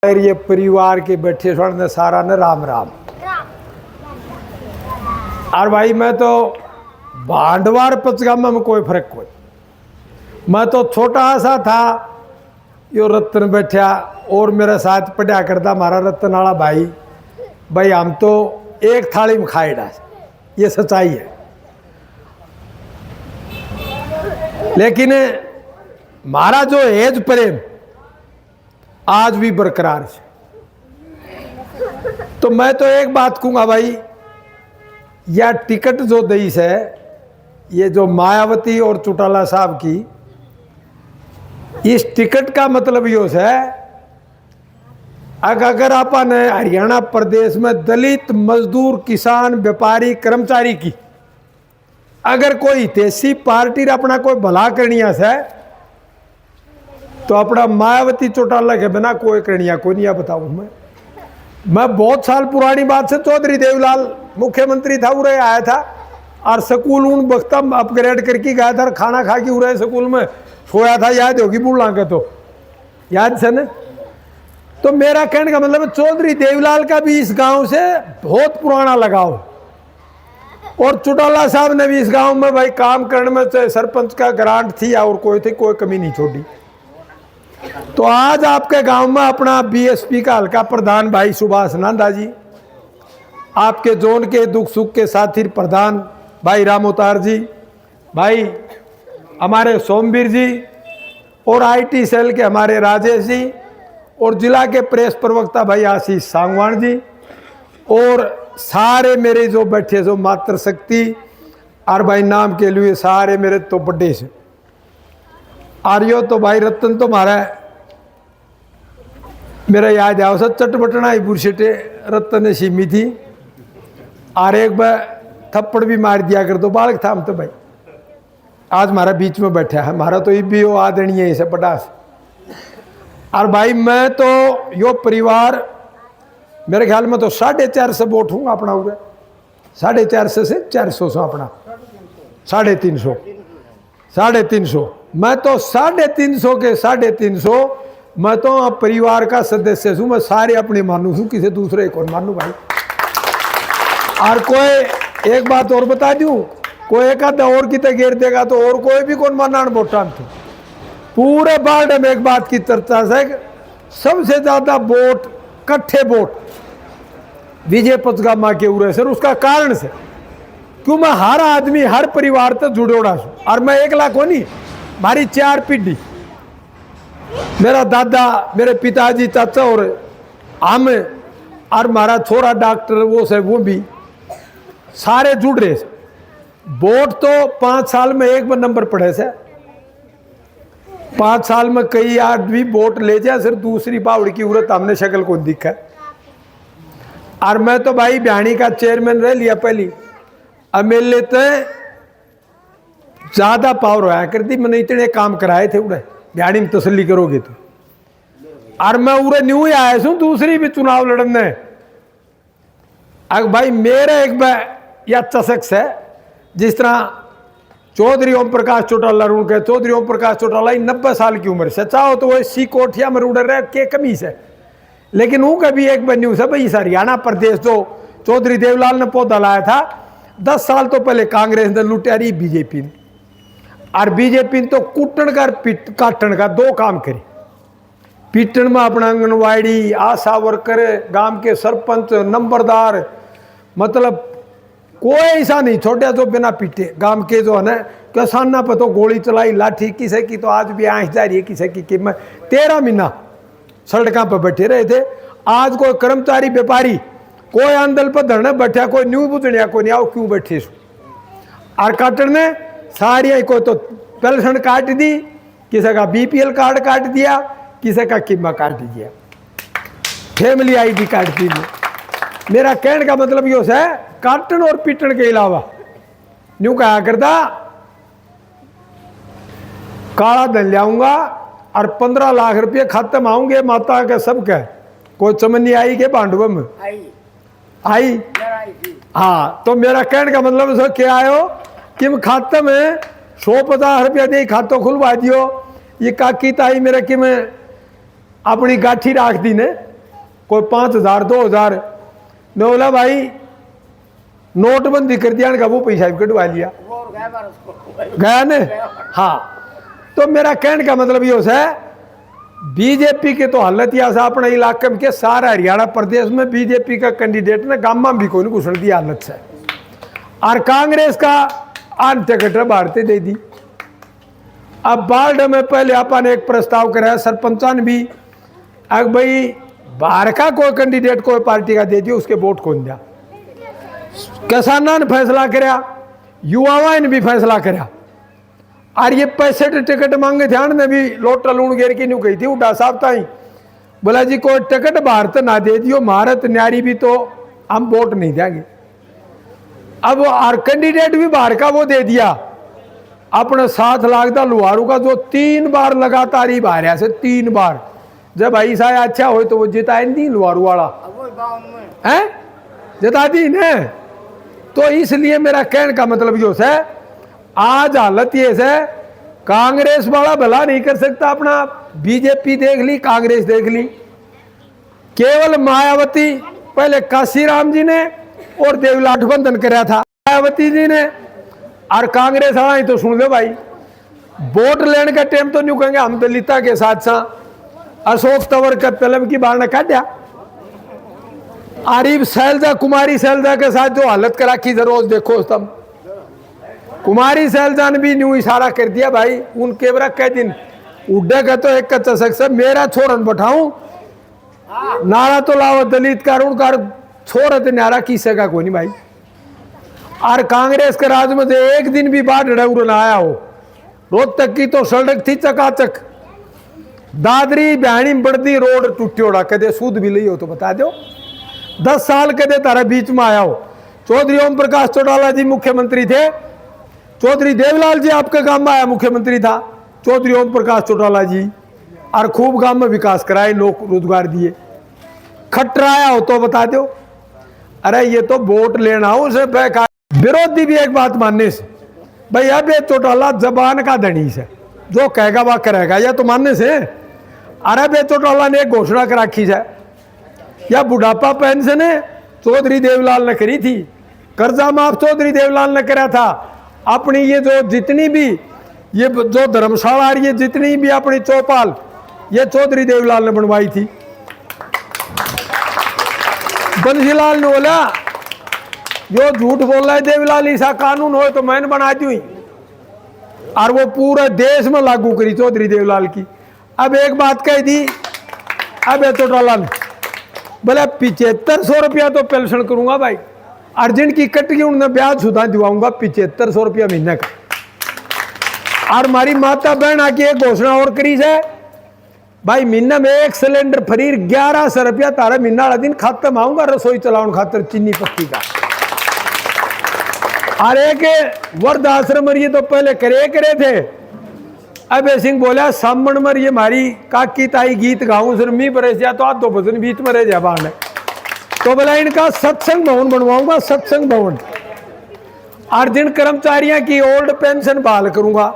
ये परिवार के बैठे ने सारा ने राम राम। और भाई मैं तो भांडवार पचगामा में कोई फर्क कोई, मैं तो छोटा सा था, यो रतन बैठा और मेरे साथ पढ़ा करता हमारा रतन वाला भाई। भाई हम तो एक थाली में खाए डाल, ये सच्चाई है। लेकिन हमारा जो हेज प्रेम आज भी बरकरार है। तो मैं तो एक बात कहूंगा भाई, यह टिकट जो दईस है, ये जो मायावती और चौटाला साहब की, इस टिकट का मतलब यो है अगर अपन हरियाणा प्रदेश में दलित मजदूर किसान व्यापारी कर्मचारी की अगर कोई हितैषी पार्टी अपना कोई भला करनिया से, तो अपना मायावती चौटाला के बिना कोई करनिया कोई नहीं। बताऊं मैं बहुत साल पुरानी बात से चौधरी देवलाल मुख्यमंत्री था, उरे आया था और स्कूल उन वक्त अपग्रेड करके गया था, खाना खा के उरे स्कूल में सोया था, याद होगी बुढ़ा के तो याद से न। तो मेरा कहने का मतलब चौधरी देवलाल का भी इस गांव से बहुत पुराना लगाव, और चौटाला साहब ने भी इस गांव में भाई काम करने में सरपंच का ग्रांट थी और कोई थी, कोई कमी नहीं छोड़ी। तो आज आपके गांव में अपना बीएसपी का हल्का प्रधान भाई सुभाष नंदा जी, आपके जोन के दुख सुख के साथी प्रधान भाई रामोतार जी, भाई हमारे सोमवीर जी, और आईटी सेल के हमारे राजेश जी, और जिला के प्रेस प्रवक्ता भाई आशीष सांगवान जी, और सारे मेरे जो बैठे जो मातृशक्ति और भाई नाम के लिए सारे मेरे तो बड़े से आर्यो। तो भाई रतन तो मारा मेरा याद आओ सर, चटबटना ही बुरशटे रतन ने सीमी थी, और एक बार थप्पड़ भी मार दिया कर दो बालक था हम तो भाई। आज हमारा बीच में बैठा है, हमारा तो भी वो आदरणीय है इसे पटास। और भाई मैं तो यो परिवार मेरे ख्याल में तो 450 वोट हूँ अपना, हुआ 450 से 400 से अपना 350 मैं तो 350 के 350 मैं तो अब परिवार का सदस्य हूँ, मैं सारे अपने मानू हूँ, किसी दूसरे को मानू भाई। और कोई एक बात और बता दूँ, कोई एक आधा और की घेर देगा तो और कोई भी कौन माना वोटा तो पूरे बार्ड में एक बात की चर्चा है, सबसे ज्यादा वोट कट्ठे वोट विजय पचगामा के उरे से, उसका कारण से क्यों मैं हर आदमी हर परिवार तक जुड़ोड़ा हूँ, और मैं 1 लाख हो नहीं, हमारी 4 पीढ़ी, मेरा दादा मेरे पिताजी चाचा और हम और हमारा छोरा डॉक्टर वो से वो भी सारे जुड़ रहे। वोट तो 5 साल में एक नंबर पड़े से, 5 साल में कई आदमी वोट ले जाए, सिर्फ दूसरी बावड़ी की उरत हमने शक्ल को दिखा। और मैं तो भाई बिहानी का चेयरमैन रह लिया पहली, अब मेरे लेते ज्यादा पावर होया करती, मैंने इतने काम कराए थे उड़े बिहानी में, तसल्ली करोगे तो। और मैं उड़े न्यू ही आया हूं दूसरी भी चुनाव लड़ने। अब भाई मेरे एक या चशक है, जिस तरह चौधरी ओम प्रकाश चौटाला रूढ़ के, चौधरी ओम प्रकाश चौटाला 90 साल की उम्र से चाहो तो वो इसी कोठिया में उड़ रहे के कमी से, लेकिन वो कभी एक बन्यू से भाई हरियाणा प्रदेश जो चौधरी देवलाल ने पौधा लाया था 10 साल तो पहले कांग्रेस ने लुटारी बीजेपी ने, और बीजेपी ने तो कुटन का काटन का 2 काम करे। पीटन में अपना आंगनवाड़ी आशा वर्कर गांव के सरपंच नंबरदार, मतलब कोई ऐसा नहीं छोटा जो बिना पीटे गांव के जो है ना, किसाना पर तो गोली चलाई लाठी किसी की तो आज भी आँख जा रही है, किसी की मैं 13 महीना सड़कों पर बैठे रहे थे। आज कोई कर्मचारी व्यापारी कोई आंदोलन पर धरने बैठा, कोई न्यू बुझनिया कोई नहीं आओ क्यों बैठे सो। और काटन ने सारी कोई तो पेंशन काट दी, किसी का बीपीएल कार्ड काट दिया, किसी का किम्मा काट दिया, फैमिली आईडी काट दी। मेरा कहने का मतलब यो है, काटन और पीटन के अलावा न्यू कहा करता काला धन लाऊंगा और 15 लाख रुपये खाते में आऊंगे माता के सबके, कोई चमनी आई के बांडव में आई। हाँ, तो मेरा कहने का मतलब क्या आयो कि खाते में 150 रुपया दे खातो खुलवा दियो, ये काकी ताई मेरे कि मैं अपनी गाठी राख दी ने कोई 5,000 2,000। मैं बोला भाई नोटबंदी कर दिया का वो पैसा भी कटवा लिया गया ने। हाँ, तो मेरा कहने का मतलब ये है बीजेपी के तो हालत या अपने इलाके में के सारा हरियाणा प्रदेश में बीजेपी का कैंडिडेट ने गामा भी कोई घुसन दी हालत से, और कांग्रेस का आन टिकट भारतीय दे दी। अब बाल्ड में पहले अपन एक प्रस्ताव कराया सरपंचान भी, अब भाई बाहर का कोई कैंडिडेट कोई पार्टी का दे दिया उसके वोट कौन दिया। किसाना ने फैसला कराया, युवाओं ने भी फैसला कराया, और ये 65 टिकट मांगे ध्यान ने भी लोटा लूण घेर की नहीं कही थी उड़ा साहब ताई, बोला जी कोई टिकट भारत ना दे दियो भारत न्यारी भी तो हम वोट नहीं देंगे। अब और कैंडिडेट भी बाहर का वो दे दिया अपने 7 लाख का लुहारू का, जो 3 बार लगातार ही बाहर से 3 बार, जब भाई साहब अच्छा हो तो वो जिता दी लुहारू वाला है जिता दी ने। तो इसलिए मेरा कहने का मतलब जो है आज हालत ये है कांग्रेस वाला भला नहीं कर सकता अपना, बीजेपी देख ली कांग्रेस देख ली, केवल मायावती पहले काशीराम जी ने और देवलाल गठबंधन कराया था मायावती जी ने, और कांग्रेस वाला ही तो सुन लो भाई वोट लेने का टाइम तो नहीं कहेंगे हम दलिता के साथ साथ अशोक तंवर का तलब की बार ने काटा, आरिफ शैलजा कुमारी शैलजा के साथ जो हालत करा की जरूर देखो तब, कुमारी शैलजा ने भी न्यू इशारा कर दिया भाई उनके बरा कई दिन उड्डे का तो एक का चसक से मेरा छोरन बैठाऊं नारा तो लाओ दलित कारून कार छोरत नारा किसे का कोई नहीं भाई। और कांग्रेस के राज में एक दिन भी बाढ़ ना आया हो, रोहतक की तो सड़क थी चकाचक, दादरी बहनी बढ़ती रोड टूटी ओड़ा कदे सूद भी ली हो तो बता दो, 10 साल कदे तारा बीच में आया हो। चौधरी ओम प्रकाश चौटाला जी मुख्यमंत्री थे, चौधरी देवलाल जी आपके गांव में आया मुख्यमंत्री था चौधरी ओम प्रकाश चौटाला जी, और खूब गांव में विकास कराए लोग रोजगार दिए, खटराया हो तो बता दो। अरे ये तो वोट लेना हो उसे विरोधी भी एक बात मानने से भाई अब ये चौटाला जबान का धनी से जो कहेगा वह करेगा या तो मानने से। अरे बे चौटाला ने एक घोषणा कर रखी है या बुढ़ापा पेंशन है चौधरी देवलाल ने करी थी, कर्जा माफ चौधरी देवलाल ने करा था, अपनी ये जो जितनी भी ये जो धर्मशाला आ रही है जितनी भी अपनी चौपाल ये चौधरी देवलाल ने बनवाई थी। बंसीलाल ने बोला जो झूठ बोल रहा है देवलाल ऐसा कानून हो तो मैंने बना दी, और वो पूरे देश में लागू करी चौधरी देवलाल की। अब एक बात कह दी अब ये चौटाला ने बोला 7500 रुपया तो पेंशन करूंगा भाई, अर्जेंट की कट गई उन्हें ब्याज सुधा दिवाऊंगा 7500 रुपया महीने का। और हमारी माता बहन आके एक घोषणा और करी है भाई महीना में 1 सिलेंडर फ्री 1100 रुपया तारा महीना वाला दिन खत्म आऊंगा रसोई चलाने खातर चीनी पत्ती का। और एक वर्ध आश्रम ये तो पहले करे थे, अब सिंह बोला सामण मर ये हमारी काकी ताई गीत गाऊं सर मी बरस जा तो आज 2 भजन बीच में रह जा बाण, तो बोला इनका सत्संग भवन बनवाऊंगा सत्संग भवन, और जिन कर्मचारियों की ओल्ड पेंशन बहाल करूंगा,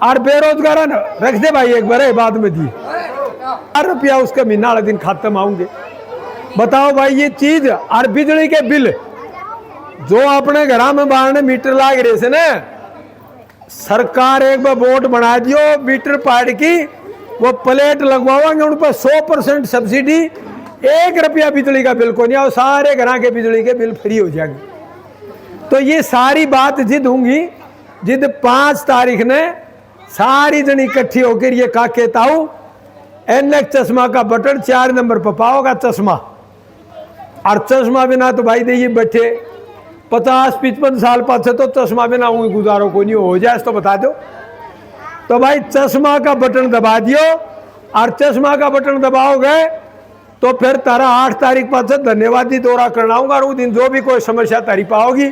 और बेरोजगार रख दे भाई एक बार बाद में दी 4 रुपया उसका महीना वाले दिन खत्म आऊंगे। बताओ भाई ये चीज। और बिजली के बिल जो अपने घर में बाहर मीटर लाग रहे से ना, सरकार एक बार बोर्ड बना दियो मीटर पाड़ की वो प्लेट लगवाओगे उन पर 100% सब्सिडी, 1 रुपया बिजली का बिल को नहीं आओ, सारे घर के बिजली के बिल फ्री हो जाएंगे। तो ये सारी बात जिद होंगी जिद 5 तारीख ने सारी जन इकट्ठी होकर ये काके ताऊ एनएक चश्मा का बटन 4 नंबर पर पाओगा चश्मा, और चश्मा बिना तो भाई देखिए बैठे 50-55 साल पास तो चश्मा बिना हुई गुजारो को नहीं हो जाए तो बता दो। तो भाई चश्मा का बटन दबा दियो, और चश्मा का बटन दबाओगे तो फिर तारा 8 तारीख पास धन्यवादी दौरा करनाऊंगा, और उस दिन जो भी कोई समस्या तारी पाओगी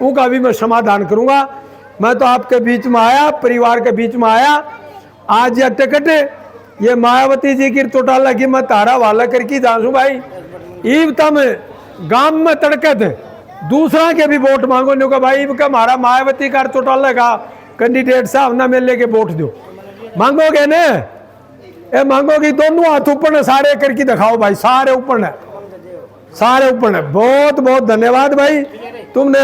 उनका भी मैं समाधान करूंगा। मैं तो आपके बीच में आया, परिवार के बीच में आया, आज यह टिकट ये मायावती जी की चौटाला की मैं तारा वाला करके जानू भाई, ईब तम गांव में तड़कत दूसरा के भी वोट मांगो नहीं का भाई का हमारा मायावती का चौटाला का कैंडिडेट साहब ना मिलने के वोट दो मांगोगे न, ये मांगो कि दोनों हाथ ऊपर ने, सारे करके दिखाओ भाई, सारे ऊपर ने, सारे ऊपर ने। बहुत बहुत धन्यवाद भाई, तुमने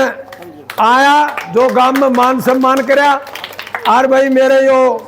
आया जो गांव में मान सम्मान कराया। और भाई मेरे यो